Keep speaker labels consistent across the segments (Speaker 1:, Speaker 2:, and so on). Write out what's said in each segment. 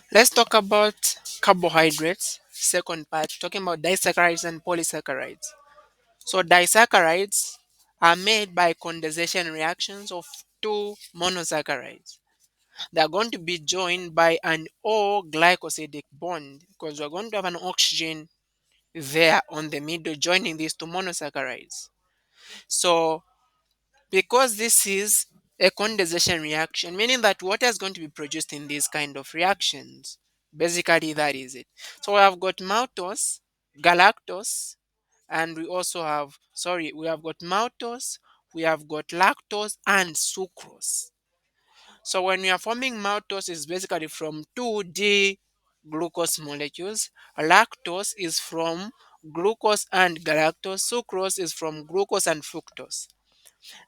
Speaker 1: Let's talk about carbohydrates. Second part, talking about disaccharides and polysaccharides. So disaccharides are made by condensation reactions of two monosaccharides. They are going to be joined by an O glycosidic bond because we're going to have an oxygen there on the middle joining these two monosaccharides. So because this is a condensation reaction, meaning that water is going to be produced in these kind of reactions. Basically, that is it. So we have got maltose, galactose, and we also have, sorry, we have got maltose, we have got lactose and sucrose. So when we are forming maltose, is basically from two D glucose molecules. Lactose is from glucose and galactose. Sucrose is from glucose and fructose.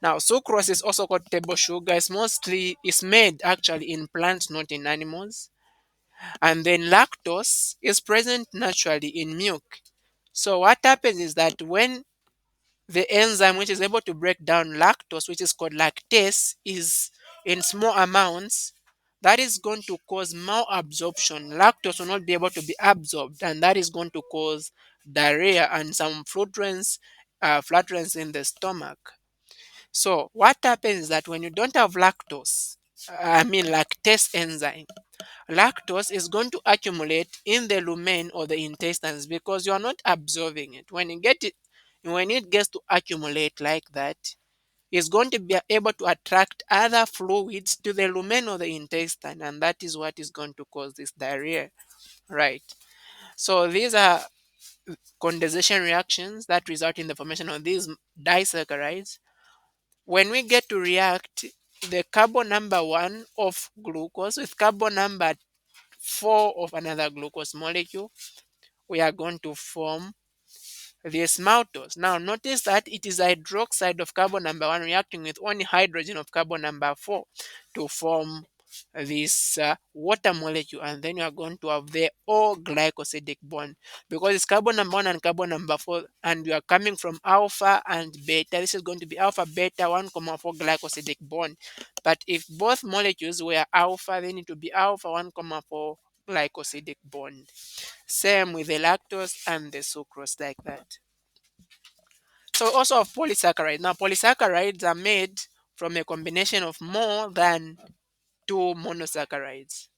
Speaker 1: Now, sucrose is also called table sugar. It's mostly is made actually in plants, not in animals. And then lactose is present naturally in milk. So what happens is that when the enzyme which is able to break down lactose, which is called lactase, is in small amounts, that is going to cause malabsorption. Lactose will not be able to be absorbed, and that is going to cause diarrhea and some flatulence in the stomach. So what happens is that when you don't have lactase enzyme, lactose is going to accumulate in the lumen or the intestines because you are not absorbing it. When it gets to accumulate like that, it's going to be able to attract other fluids to the lumen or the intestine, and that is what is going to cause this diarrhea, right? So these are condensation reactions that result in the formation of these disaccharides. When we get to react the carbon number 1 of glucose with carbon number 4 of another glucose molecule, we are going to form this maltose. Now notice that it is hydroxide of carbon number 1 reacting with only hydrogen of carbon number 4 to form this water molecule, and then you are going to have the O glycosidic bond because it's carbon number 1 and carbon number 4, and you are coming from alpha and beta. This is going to be alpha beta 1,4 glycosidic bond. But if both molecules were alpha, they need to be alpha 1,4 glycosidic bond. Same with the lactose and the sucrose, like that. So also have polysaccharides. Now polysaccharides are made from a combination of more than two monosaccharides.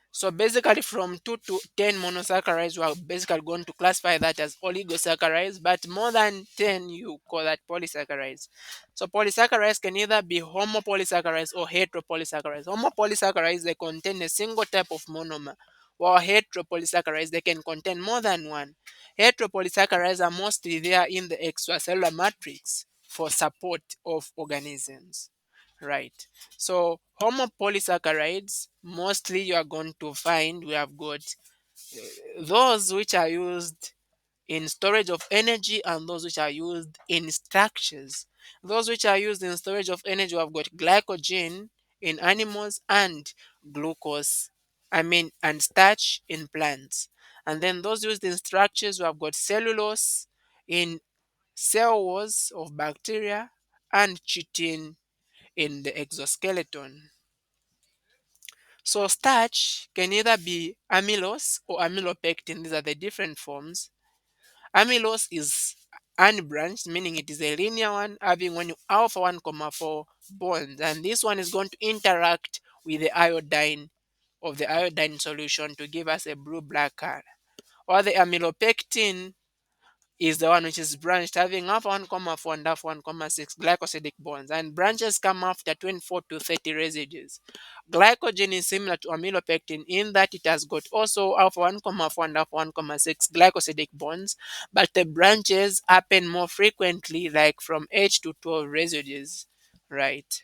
Speaker 1: So basically from 2 to 10 monosaccharides, we are basically going to classify that as oligosaccharides, but more than 10, you call that polysaccharides. So polysaccharides can either be homopolysaccharides or heteropolysaccharides. Homopolysaccharides, they contain a single type of monomer, while heteropolysaccharides, they can contain more than one. Heteropolysaccharides are mostly there in the extracellular matrix for support of organisms. Right. So homopolysaccharides, mostly you are going to find we have got those which are used in storage of energy and those which are used in structures. Those which are used in storage of energy, we have got glycogen in animals and glucose, and starch in plants. And then those used in structures, we have got cellulose in cell walls of bacteria and chitin in the exoskeleton. So starch can either be amylose or amylopectin. These are the different forms. Amylose is unbranched, meaning it is a linear one having only alpha 1, comma 4 bonds. And this one is going to interact with the iodine of the iodine solution to give us a blue-black color. Or the amylopectin is the one which is branched, having half 1, comma 4 and half 1, comma 6 glycosidic bonds, and branches come after 24 to 30 residues. Glycogen is similar to amylopectin in that it has got also alpha 1, comma 4 and alpha 1, comma 6 glycosidic bonds, but the branches happen more frequently, like from 8 to 12 residues, right?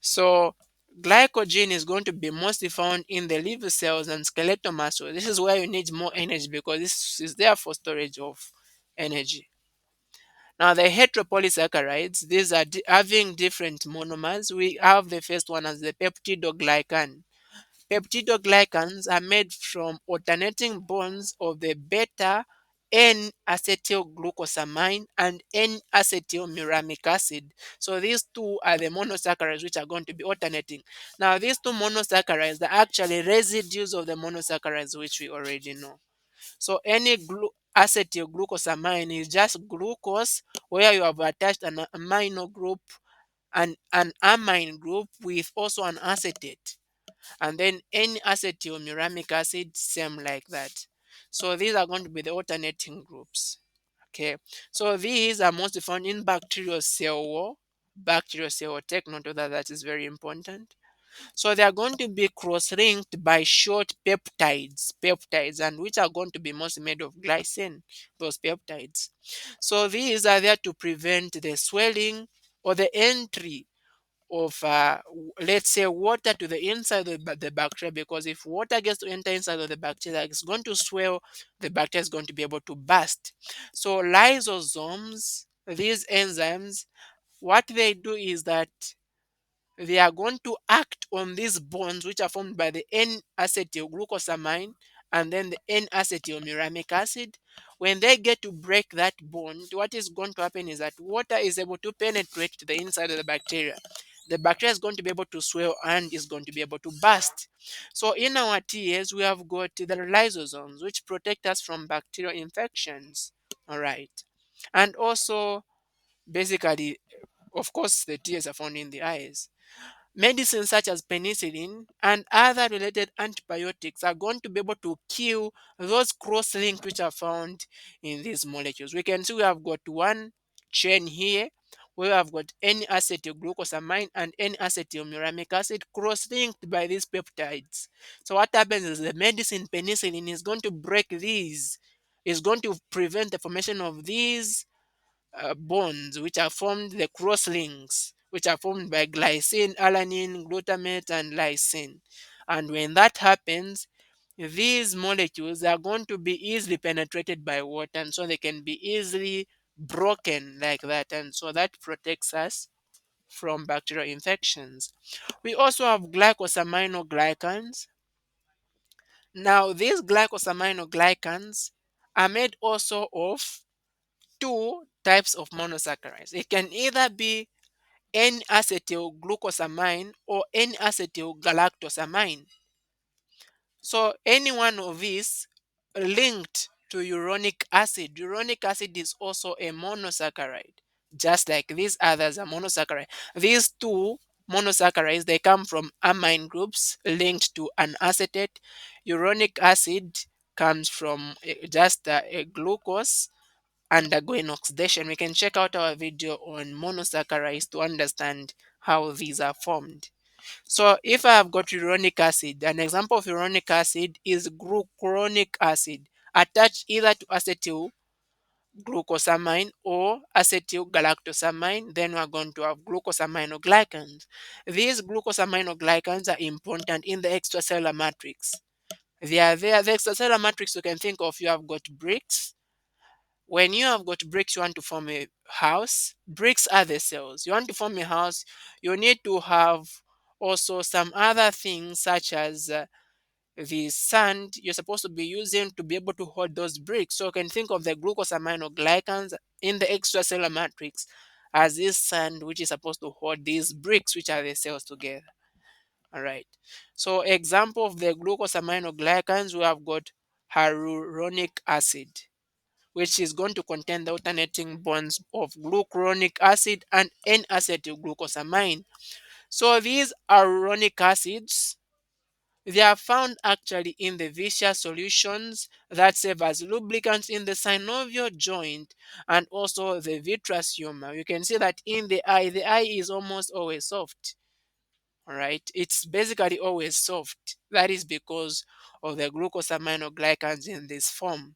Speaker 1: So glycogen is going to be mostly found in the liver cells and skeletal muscle. This is where you need more energy because this is there for storage of energy. Now the heteropolysaccharides, these are having different monomers. We have the first one as the peptidoglycan. Peptidoglycans are made from alternating bonds of the beta N-acetylglucosamine and N-acetylmuramic acid. So these two are the monosaccharides which are going to be alternating. Now these two monosaccharides are actually residues of the monosaccharides which we already know. So any acetylglucosamine is just glucose where you have attached an amino group and an amine group with also an acetate. And then any acetylmuramic acid, same like that. So these are going to be the alternating groups. Okay, so these are mostly found in bacterial cell wall. Bacterial cell wall, take note of that, that is very important. So they are going to be cross-linked by short peptides, and which are going to be mostly made of glycine, those peptides. So these are there to prevent the swelling or the entry of let's say water to the inside of the bacteria, because if water gets to enter inside of the bacteria, it's going to swell, the bacteria is going to be able to burst. So lysosomes, these enzymes, what they do is that they are going to act on these bonds which are formed by the N-acetylglucosamine and then the N-acetylmuramic acid. When they get to break that bond, what is going to happen is that water is able to penetrate to the inside of the bacteria. The bacteria is going to be able to swell and is going to be able to burst. So in our TAs, we have got the lysosomes, which protect us from bacterial infections. All right. And also, basically, of course, the TAs are found in the eyes. Medicines such as penicillin and other related antibiotics are going to be able to kill those cross-links which are found in these molecules. We can see we have got one chain here where we have got N-acetylglucosamine and N-acetylmuramic acid cross-linked by these peptides. So what happens is the medicine penicillin is going to break these, is going to prevent the formation of these bonds which are formed, the cross links which are formed by glycine, alanine, glutamate, and lysine. And when that happens, these molecules are going to be easily penetrated by water, and so they can be easily broken like that, and so that protects us from bacterial infections. We also have glycosaminoglycans. Now these glycosaminoglycans are made also of two types of monosaccharides. It can either be N-acetylglucosamine or N-acetylgalactosamine. So any one of these linked to uronic acid. Uronic acid is also a monosaccharide, just like these others are monosaccharide. These two monosaccharides, they come from amine groups linked to an acetate. Uronic acid comes from just a glucose undergoing oxidation. We can check out our video on monosaccharides to understand how these are formed. So if I have got uronic acid, an example of uronic acid is glucuronic acid attached either to acetylglucosamine or acetylgalactosamine. Then we're going to have glucosaminoglycans. These glucosaminoglycans are important in the extracellular matrix. They are there. The extracellular matrix you can think of, you have got bricks. When you have got bricks, you want to form a house. Bricks are the cells. You want to form a house, you need to have also some other things such as the sand you're supposed to be using to be able to hold those bricks. So you can think of the glucosaminoglycans in the extracellular matrix as this sand which is supposed to hold these bricks, which are the cells together. All right. So example of the glucosaminoglycans, we have got hyaluronic acid, which is going to contain the alternating bonds of glucuronic acid and N-acetylglucosamine. So these hyaluronic acids, they are found actually in the viscous solutions that serve as lubricants in the synovial joint and also the vitreous humor. You can see that in the eye is almost always soft. All right, it's basically always soft. That is because of the glucosaminoglycans in this form.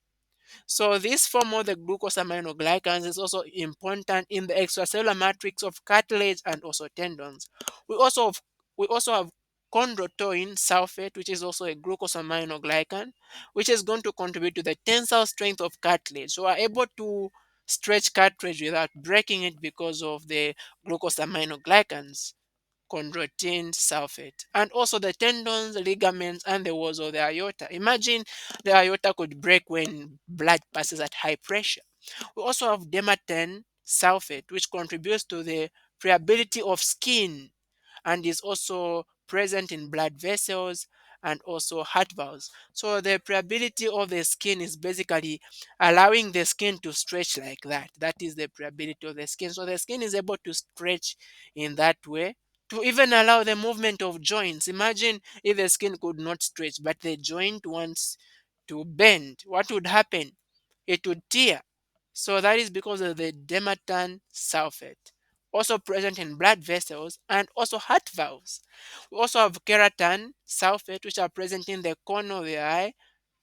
Speaker 1: So this form of the glucosaminoglycans is also important in the extracellular matrix of cartilage and also tendons. We also have, we also have chondroitin sulfate, which is also a glucosaminoglycan, which is going to contribute to the tensile strength of cartilage. So we're able to stretch cartilage without breaking it because of the glucosaminoglycans chondroitin sulfate, and also the tendons, ligaments, and the walls of the aorta. Imagine the aorta could break when blood passes at high pressure. We also have dermatan sulfate, which contributes to the friability of skin and is also present in blood vessels and also heart valves. So the permeability of the skin is basically allowing the skin to stretch like that. That is the permeability of the skin. So the skin is able to stretch in that way to even allow the movement of joints. Imagine if the skin could not stretch, but the joint wants to bend. What would happen? It would tear. So that is because of the dermatan sulfate, also present in blood vessels and also heart valves. We also have keratin sulfate, which are present in the corner of the eye,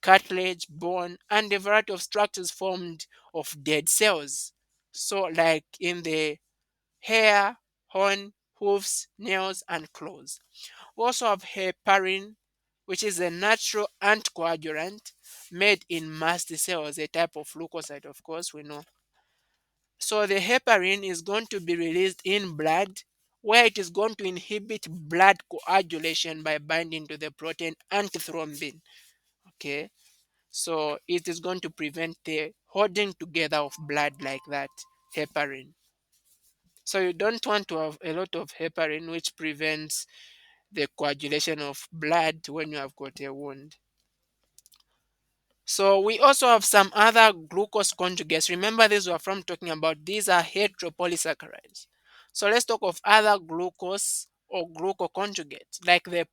Speaker 1: cartilage, bone, and a variety of structures formed of dead cells. So, like in the hair, horn, hoofs, nails, and claws. We also have heparin, which is a natural anticoagulant made in mast cells, a type of leukocyte, of course, we know. So the heparin is going to be released in blood, where it is going to inhibit blood coagulation by binding to the protein antithrombin. Okay, so it is going to prevent the holding together of blood like that, heparin. So you don't want to have a lot of heparin, which prevents the coagulation of blood when you have got a wound. So we also have some other glucose conjugates. Remember, these were from talking about, these are heteropolysaccharides. So let's talk of other glucose or glucoconjugates like the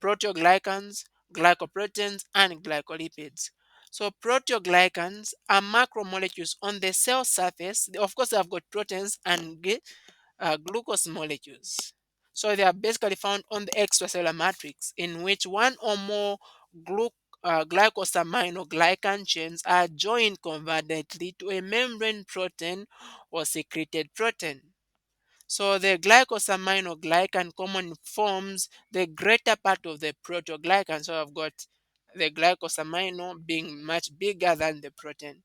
Speaker 1: proteoglycans, glycoproteins, and glycolipids. So proteoglycans are macromolecules on the cell surface. Of course, they have got proteins and glucose molecules. So they are basically found on the extracellular matrix, in which one or more glu- glycosaminoglycan chains are joined convergently to a membrane protein or secreted protein. So the glycosaminoglycan common forms the greater part of the proteoglycan. So I've got the glycosamino being much bigger than the protein.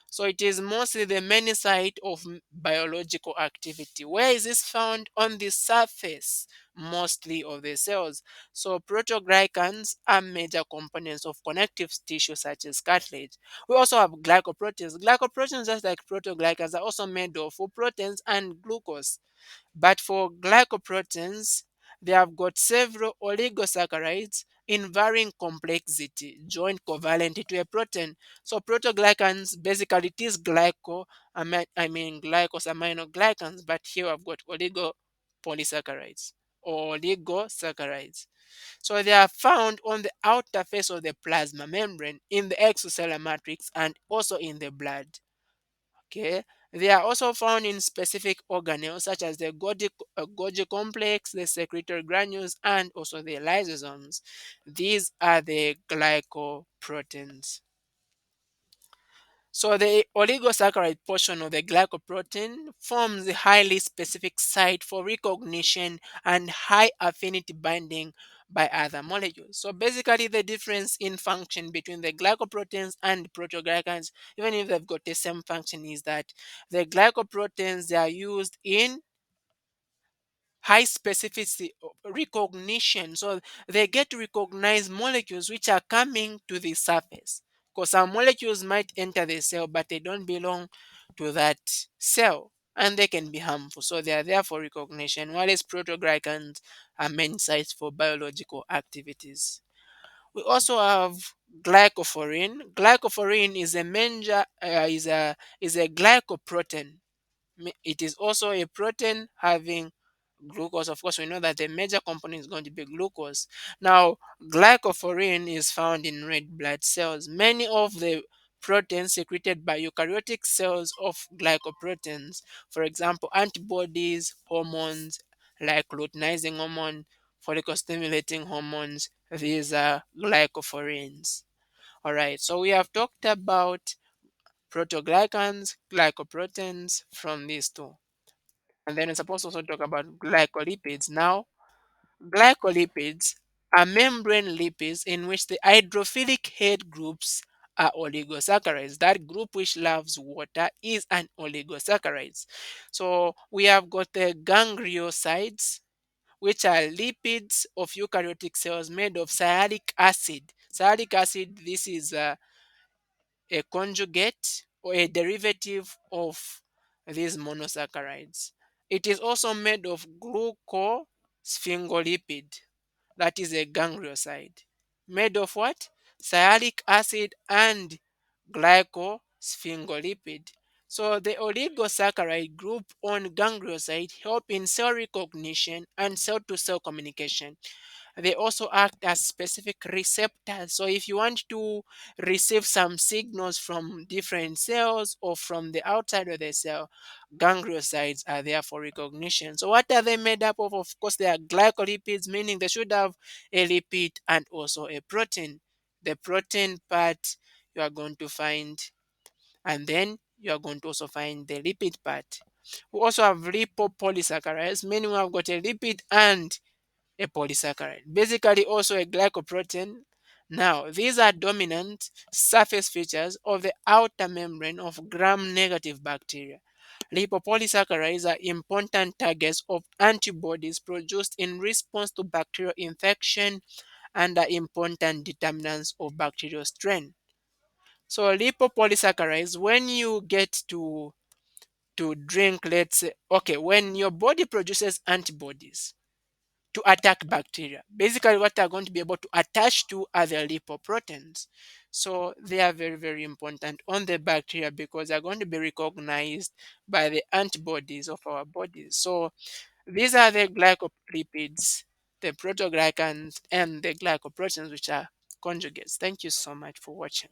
Speaker 1: So it is mostly the main site of biological activity. Where is this found? On the surface, mostly of the cells. So proteoglycans are major components of connective tissue such as cartilage. We also have glycoproteins. Glycoproteins, just like proteoglycans, are also made of proteins and glucose. But for glycoproteins, they have got several oligosaccharides in varying complexity joined covalently to a protein. So proteoglycans, basically it is glycosaminoglycans, but here I've got oligopolysaccharides or oligosaccharides. So they are found on the outer face of the plasma membrane, in the extracellular matrix, and also in the blood. Okay, they are also found in specific organelles such as the Golgi complex, the secretory granules, and also the lysosomes. These are the glycoproteins. So the oligosaccharide portion of the glycoprotein forms a highly specific site for recognition and high affinity binding by other molecules. So basically the difference in function between the glycoproteins and proteoglycans, even if they've got the same function, is that the glycoproteins, they are used in high specificity recognition. So they get to recognize molecules which are coming to the surface. Because some molecules might enter the cell, but they don't belong to that cell and they can be harmful. So they are there for recognition, whereas proteoglycans are main sites for biological activities. We also have glycophorin. Glycophorin is a major is a glycoprotein. It is also a protein having glucose. Of course, we know that the major component is going to be glucose. Now, glycophorin is found in red blood cells. Many of the proteins secreted by eukaryotic cells of glycoproteins, for example, antibodies, hormones like luteinizing hormone, follicle stimulating hormones, these are glycophorins. All right, so we have talked about proteoglycans, glycoproteins from these two. And then we're supposed to also talk about glycolipids. Now, glycolipids are membrane lipids in which the hydrophilic head groups are oligosaccharides. That group which loves water is an oligosaccharides. So we have got the gangliosides, which are lipids of eukaryotic cells made of sialic acid. Sialic acid, this is a conjugate or a derivative of these monosaccharides. It is also made of glucosphingolipid, that is a ganglioside. Made of what? Sialic acid and glycosphingolipid. So the oligosaccharide group on ganglioside help in cell recognition and cell-to-cell communication. They also act as specific receptors. So if you want to receive some signals from different cells or from the outside of the cell, gangliosides are there for recognition. So what are they made up of? Of course, they are glycolipids, meaning they should have a lipid and also a protein. The protein part you are going to find, and then you are going to also find the lipid part. We also have lipopolysaccharides, meaning we have got a lipid and a polysaccharide, basically also a glycoprotein. Now, these are dominant surface features of the outer membrane of gram-negative bacteria. Lipopolysaccharides are important targets of antibodies produced in response to bacterial infection and are important determinants of bacterial strain. So lipopolysaccharides, when you get to drink, let's say, okay, when your body produces antibodies to attack bacteria. Basically, what they're going to be able to attach to are the lipoproteins. So they are very, very important on the bacteria because they're going to be recognized by the antibodies of our bodies. So these are the glycolipids, the protoglycans, and the glycoproteins, which are conjugates. Thank you so much for watching.